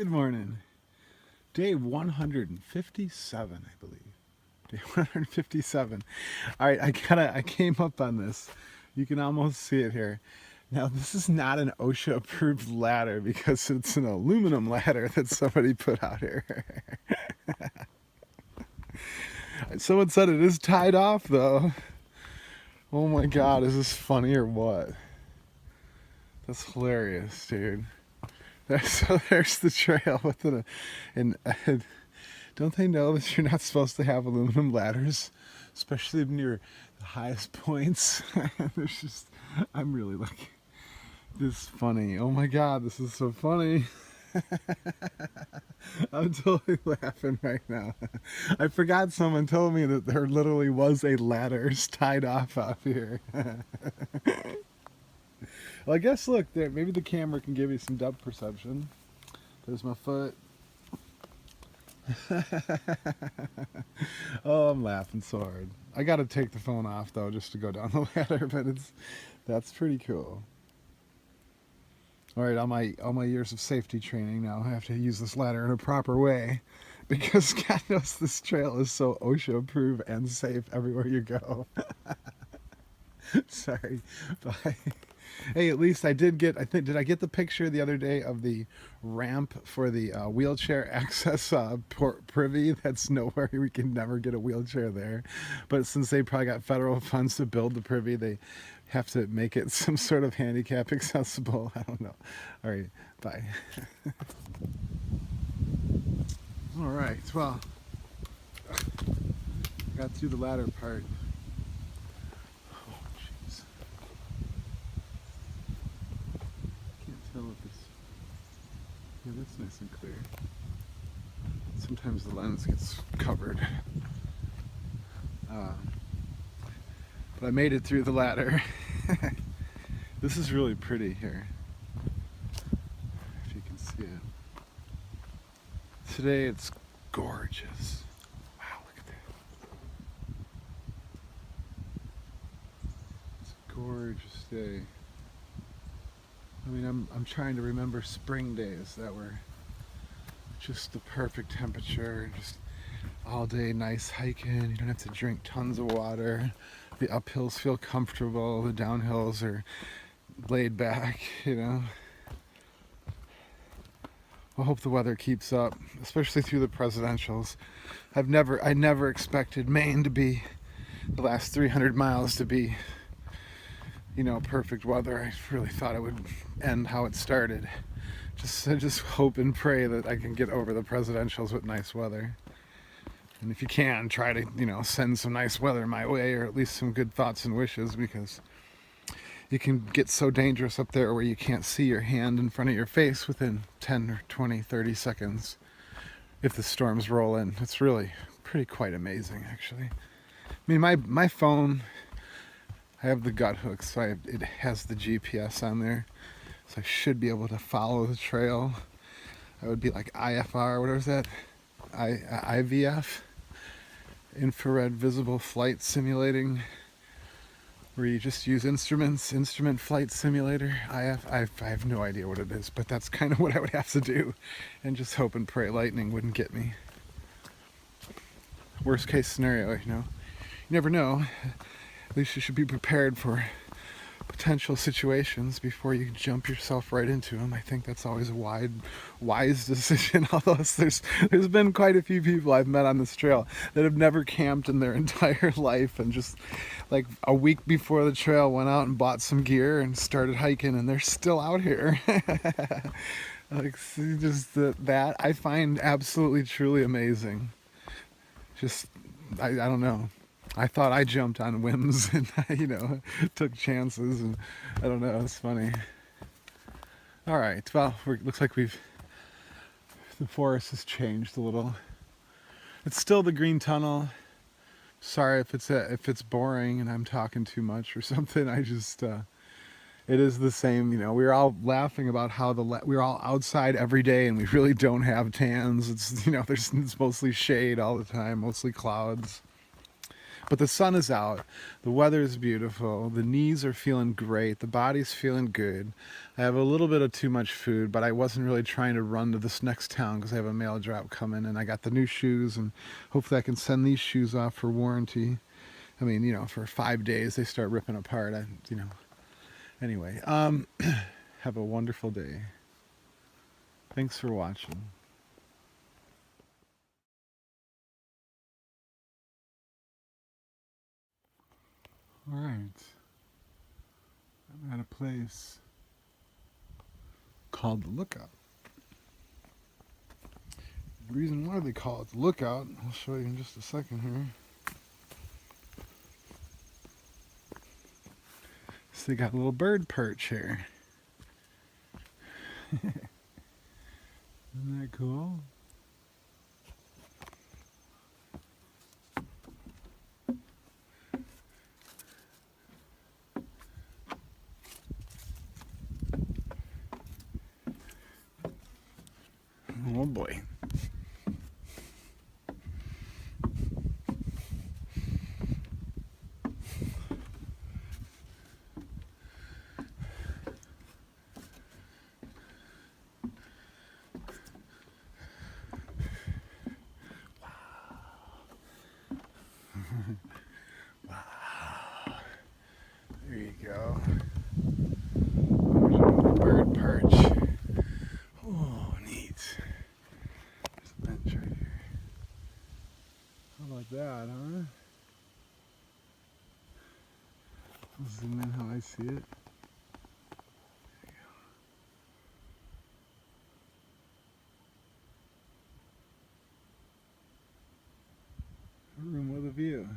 Good morning. Day 157, I believe. Day 157. All right, I came up on this. You can almost see it here. Now, this is not an OSHA approved ladder because it's an aluminum ladder that somebody put out here. Someone said it is tied off though. Oh my god, is this funny or what? That's hilarious, dude. So there's the trail with it. And don't they know that you're not supposed to have aluminum ladders, especially near the highest points? There's just, I'm really like, this is funny. Oh my god, this is so funny. I'm totally laughing right now. I forgot someone told me that there literally was a ladder tied off out here. Well, I guess look there. Maybe the camera can give you some depth perception. There's my foot. Oh, I'm laughing so hard. I got to take the phone off though, just to go down the ladder. But that's pretty cool. All right, all my years of safety training now, I have to use this ladder in a proper way, because God knows this trail is so OSHA approved and safe everywhere you go. Sorry, bye. Hey, at least I did get, did I get the picture the other day of the ramp for the wheelchair access privy? That's nowhere. We can never get a wheelchair there. But since they probably got federal funds to build the privy, they have to make it some sort of handicap accessible. I don't know. All right, bye. All right, well, got through the latter part. Tell if it's, yeah, that's nice and clear. Sometimes the lens gets covered. But I made it through the ladder. This is really pretty here, if you can see it. Today it's gorgeous. Wow, look at that. It's a gorgeous day. I mean, I'm trying to remember spring days that were just the perfect temperature, just all day nice hiking. You don't have to drink tons of water. The uphills feel comfortable. The downhills are laid back, you know. I hope the weather keeps up, especially through the presidentials. I never expected Maine to be, the last 300 miles to be, you know, perfect weather. I really thought it would end how it started. I just hope and pray that I can get over the presidentials with nice weather. And if you can, try to, you know, send some nice weather my way, or at least some good thoughts and wishes, because you can get so dangerous up there where you can't see your hand in front of your face within 10 or 20, 30 seconds if the storms roll in. It's really pretty quite amazing, actually. I mean, my phone, I have the gut hook, so it has the GPS on there, so I should be able to follow the trail. I would be like IFR, whatever is that? IVF, infrared visible flight simulating, where you just use instrument flight simulator. I have no idea what it is, but that's kind of what I would have to do, and just hope and pray lightning wouldn't get me. Worst case scenario, you know. You never know. At least you should be prepared for potential situations before you jump yourself right into them. I think that's always a wise decision. Although there's been quite a few people I've met on this trail that have never camped in their entire life, and just like a week before the trail went out and bought some gear and started hiking, and they're still out here. Like, just that I find absolutely truly amazing. Just I don't know. I thought I jumped on whims and you know, took chances, and I don't know, it's funny. All right, well, looks like the forest has changed a little. It's still the green tunnel. Sorry if it's boring and I'm talking too much or something. I just it is the same, you know. We were all laughing about how we're all outside every day and we really don't have tans. It's, you know, it's mostly shade all the time, mostly clouds. But the sun is out, the weather is beautiful, the knees are feeling great, the body's feeling good. I have a little bit of too much food, but I wasn't really trying to run to this next town because I have a mail drop coming, and I got the new shoes, and hopefully I can send these shoes off for warranty. I mean, you know, for 5 days they start ripping apart. Anyway, have a wonderful day. Thanks for watching. All right, I'm at a place called the Lookout. The reason why they call it the Lookout, I'll show you in just a second here. So they got a little bird perch here. Isn't that cool? Oh boy. Wow. There you go. Bird perch. Oh, neat. There's a bench right here. How about that, huh? I'll zoom in how I see it. A room with a view.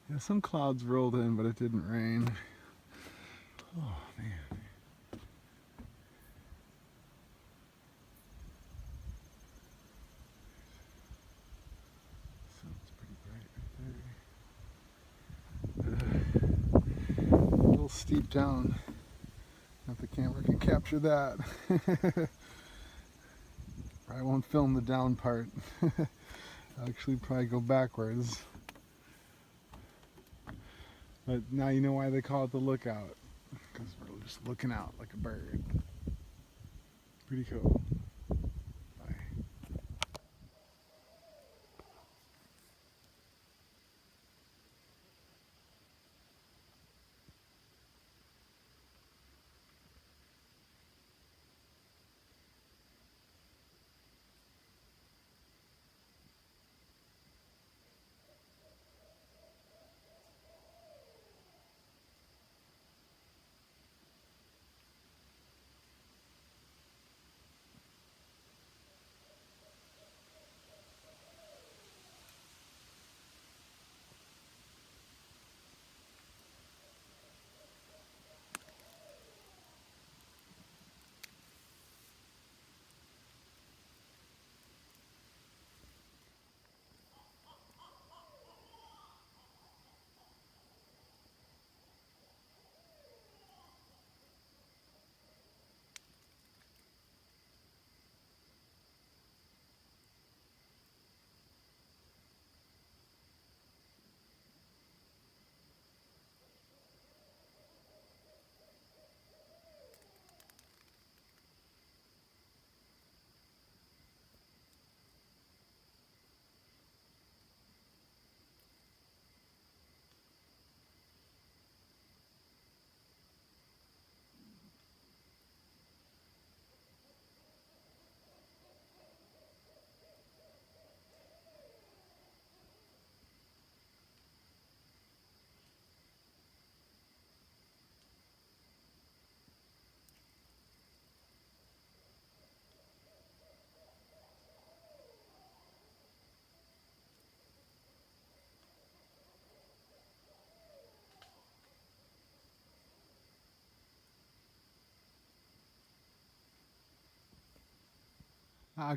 Yeah, some clouds rolled in, but it didn't rain. Oh, man. Sounds pretty bright right there. A little steep down. If the camera can capture that. I won't film the down part. I'll actually probably go backwards. But now you know why they call it the Lookout. Because we're just looking out like a bird. Pretty cool. Bye.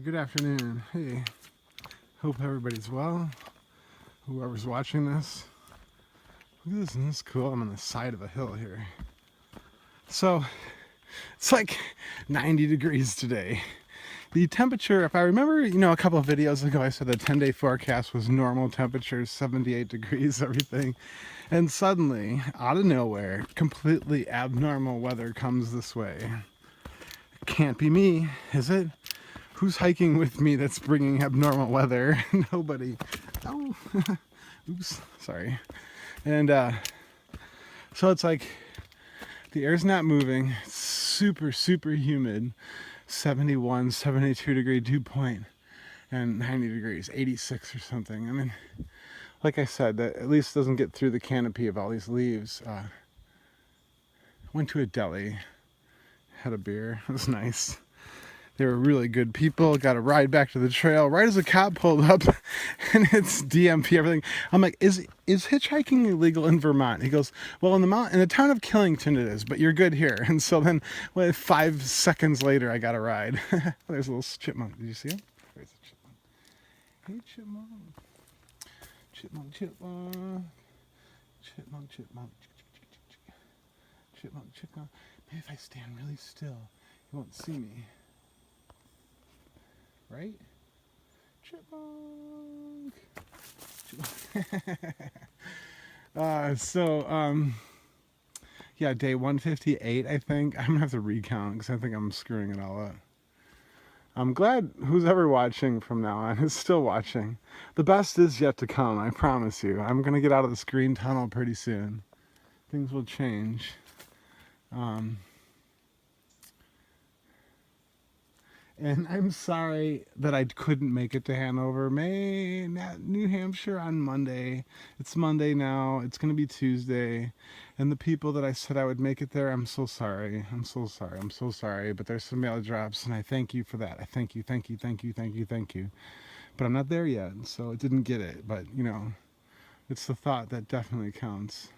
Good afternoon. Hey, hope everybody's well. Whoever's watching this, Look at this, isn't this cool? I'm on the side of a hill here. So it's like 90 degrees today. The temperature, if I remember, a couple of videos ago, I said the 10-day forecast was normal temperatures, 78 degrees, everything. And suddenly, out of nowhere, completely abnormal weather comes this way. It can't be me, is it? Who's hiking with me that's bringing abnormal weather? Nobody. Oh, oops, sorry. And so it's like the air's not moving. It's super, super humid. 71, 72 degree dew point and 90 degrees, 86 or something. I mean, like I said, that at least doesn't get through the canopy of all these leaves. Went to a deli, had a beer. It was nice. They were really good people. Got a ride back to the trail right as a cop pulled up, and it's DMP everything. I'm like, is hitchhiking illegal in Vermont? He goes, well, in the town of Killington it is, but you're good here. And so then, 5 seconds later, I got a ride. There's a little chipmunk. Did you see him? Where's the chipmunk? Hey, chipmunk. Chipmunk, chipmunk. Chipmunk, chipmunk. Chipmunk, chipmunk. Maybe if I stand really still, you won't see me. Right? Chipmunk. Yeah, day 158, I think. I'm gonna have to recount because I think I'm screwing it all up. I'm glad who's ever watching from now on is still watching. The best is yet to come, I promise you. I'm gonna get out of this green tunnel pretty soon. Things will change. And I'm sorry that I couldn't make it to Hanover, New Hampshire on Monday. It's Monday now. It's going to be Tuesday. And the people that I said I would make it there, I'm so sorry. I'm so sorry. But there's some mail drops, and I thank you for that. I thank you. But I'm not there yet, so it didn't get it. But, it's the thought that definitely counts.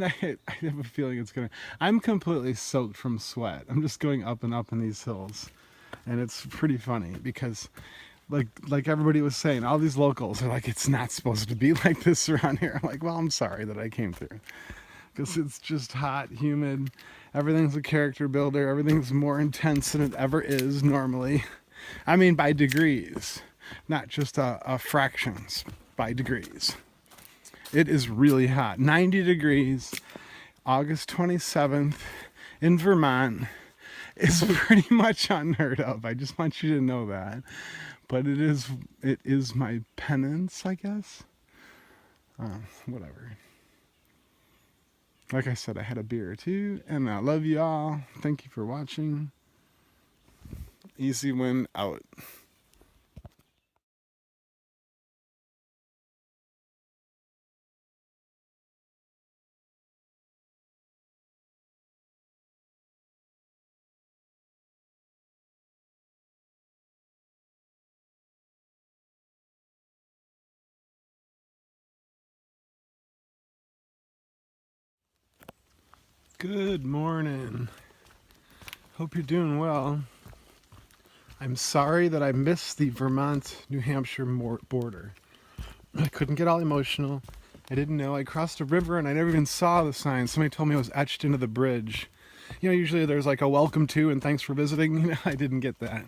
I have a feeling it's gonna. I'm completely soaked from sweat. I'm just going up and up in these hills, and it's pretty funny because, like everybody was saying, all these locals are like, it's not supposed to be like this around here. I'm like, well, I'm sorry that I came through, because it's just hot, humid. Everything's a character builder. Everything's more intense than it ever is normally. I mean, by degrees, not just fractions. By degrees. It is really hot. 90 degrees, August 27th in Vermont is pretty much unheard of. I just want you to know that. But it is my penance, I guess. Whatever. Like I said, I had a beer or two, and I love you all. Thank you for watching. Easywind out. Good morning. Hope you're doing well. I'm sorry that I missed the Vermont-New Hampshire border. I couldn't get all emotional. I didn't know. I crossed a river and I never even saw the sign. Somebody told me it was etched into the bridge. Usually there's like a welcome to and thanks for visiting. I didn't get that.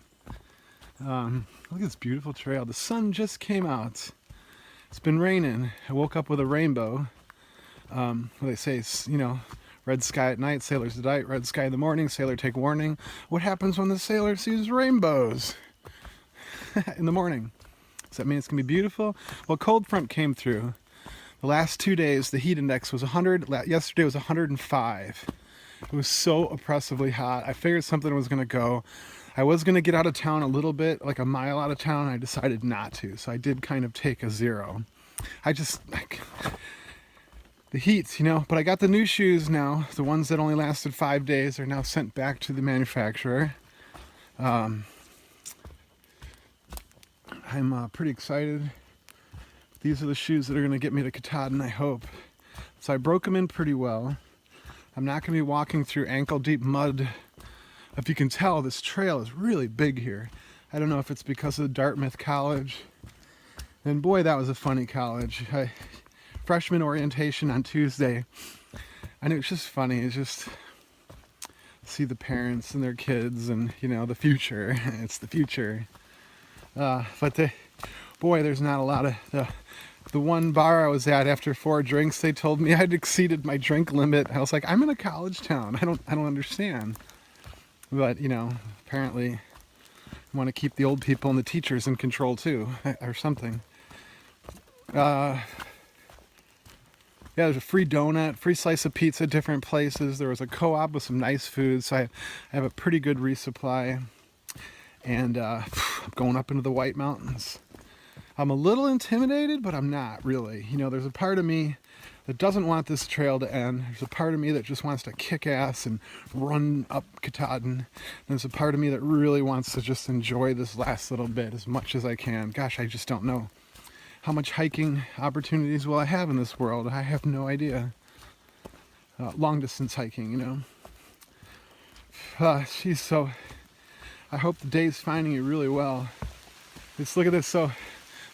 Look at this beautiful trail. The sun just came out. It's been raining. I woke up with a rainbow. They say, red sky at night, sailors delight. Red sky in the morning, sailor take warning. What happens when the sailor sees rainbows in the morning? Does that mean it's going to be beautiful? Well, cold front came through. The last 2 days, the heat index was 100. Yesterday was 105. It was so oppressively hot. I figured something was going to go. I was going to get out of town a little bit, like a mile out of town. I decided not to. So I did kind of take a zero. The heat, but I got the new shoes now. The ones that only lasted 5 days are now sent back to the manufacturer. I'm pretty excited. These are the shoes that are going to get me to Katahdin, I hope. So I broke them in pretty well. I'm not going to be walking through ankle-deep mud. If you can tell, this trail is really big here. I don't know if it's because of Dartmouth College. And boy, that was a funny college. Freshman orientation on Tuesday. And it was just funny. It's just see the parents and their kids and, the future. It's the future. But there's not a lot of... The one bar I was at, after 4 drinks, they told me I'd exceeded my drink limit. I was like, I'm in a college town. I don't understand. But, apparently want to keep the old people and the teachers in control too, or something. There's a free donut, free slice of pizza, different places. There was a co-op with some nice food, so I have a pretty good resupply. And I'm going up into the White Mountains. I'm a little intimidated, but I'm not really. There's a part of me that doesn't want this trail to end. There's a part of me that just wants to kick ass and run up Katahdin. There's a part of me that really wants to just enjoy this last little bit as much as I can. Gosh, I just don't know. How much hiking opportunities will I have in this world? I have no idea. Long distance hiking, so I hope the day's finding you really well. Just look at this. So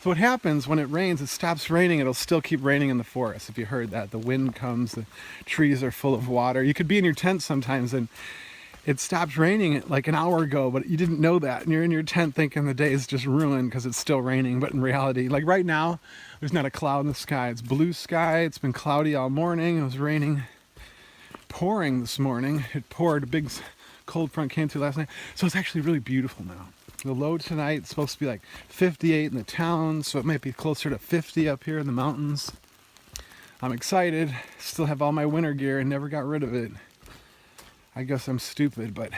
what happens when it rains, it stops raining, it'll still keep raining in the forest. If you heard that, the wind comes, the trees are full of water. You could be in your tent sometimes and it stopped raining like an hour ago, but you didn't know that. And you're in your tent thinking the day is just ruined because it's still raining. But in reality, like right now, there's not a cloud in the sky. It's blue sky. It's been cloudy all morning. It was raining, pouring this morning. It poured. A big cold front came through last night. So it's actually really beautiful now. The low tonight is supposed to be like 58 in the town, so it might be closer to 50 up here in the mountains. I'm excited. Still have all my winter gear and never got rid of it. I guess I'm stupid, but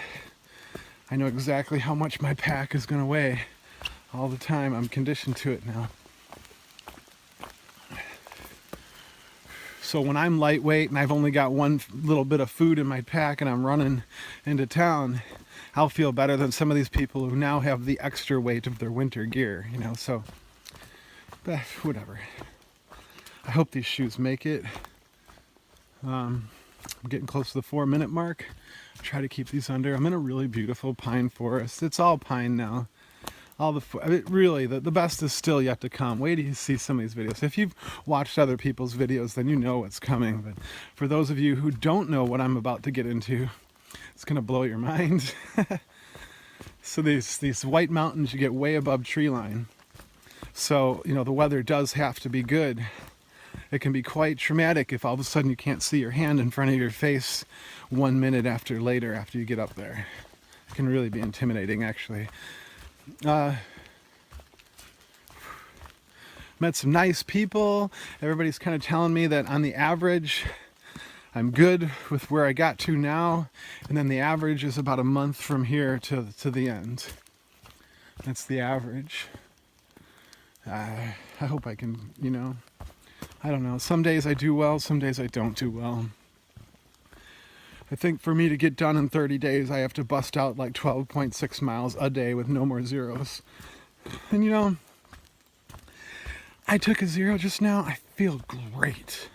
I know exactly how much my pack is going to weigh all the time. I'm conditioned to it now. So when I'm lightweight and I've only got one little bit of food in my pack and I'm running into town, I'll feel better than some of these people who now have the extra weight of their winter gear, so, but whatever. I hope these shoes make it. I'm getting close to the 4-minute mark. Try to keep these under. I'm in a really beautiful pine forest. It's all pine now. The best is still yet to come. Wait till you see some of these videos. If you've watched other people's videos, then you know what's coming. But for those of you who don't know what I'm about to get into, it's going to blow your mind. So these White Mountains, you get way above tree line. So, the weather does have to be good. It can be quite traumatic if all of a sudden you can't see your hand in front of your face 1 minute after you get up there. It can really be intimidating, actually. Met some nice people. Everybody's kind of telling me that on the average, I'm good with where I got to now, and then the average is about a month from here to the end. That's the average. I hope I can, I don't know. Some days I do well, some days I don't do well. I think for me to get done in 30 days, I have to bust out like 12.6 miles a day with no more zeros. And I took a zero just now. I feel great.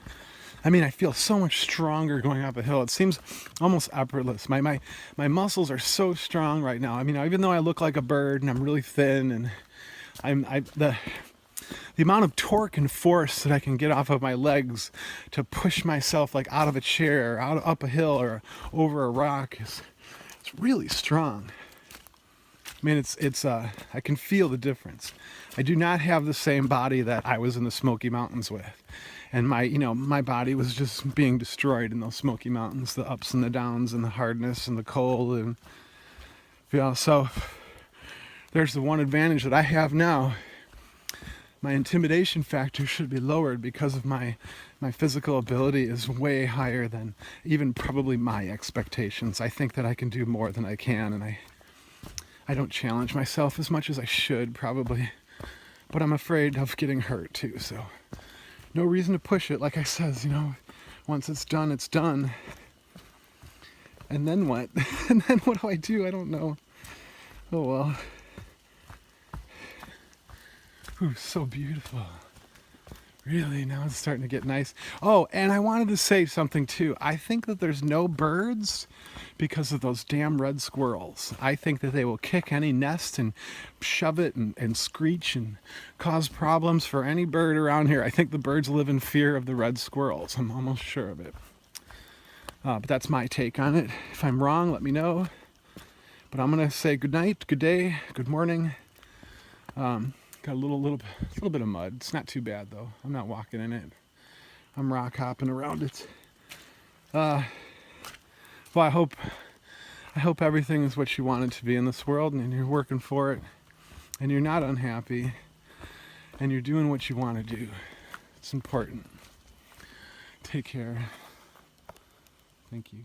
I feel so much stronger going up a hill. It seems almost effortless. My muscles are so strong right now. Even though I look like a bird and I'm really thin, and the amount of torque and force that I can get off of my legs to push myself like out of a chair, up a hill or over a rock it's really strong. I can feel the difference. I do not have the same body that I was in the Smoky Mountains with. And my body was just being destroyed in those Smoky Mountains, the ups and the downs and the hardness and the cold. And, so there's the one advantage that I have now. My intimidation factor should be lowered because of my physical ability is way higher than even probably my expectations. I think that I can do more than I can, and I don't challenge myself as much as I should probably, but I'm afraid of getting hurt too, so no reason to push it. Like I says, once it's done, it's done. And then what? And then what do? I don't know. Oh well. Ooh, so beautiful. Really, now it's starting to get nice. Oh, and I wanted to say something too. I think that there's no birds because of those damn red squirrels. I think that they will kick any nest and shove it and screech and cause problems for any bird around here. I think the birds live in fear of the red squirrels. I'm almost sure of it. But that's my take on it. If I'm wrong, let me know. But I'm gonna say good night, good day, good morning. Got a little bit of mud. It's not too bad though. I'm not walking in it. I'm rock hopping around it. Well, I hope everything is what you want it to be in this world, and you're working for it, and you're not unhappy, and you're doing what you want to do. It's important. Take care. Thank you.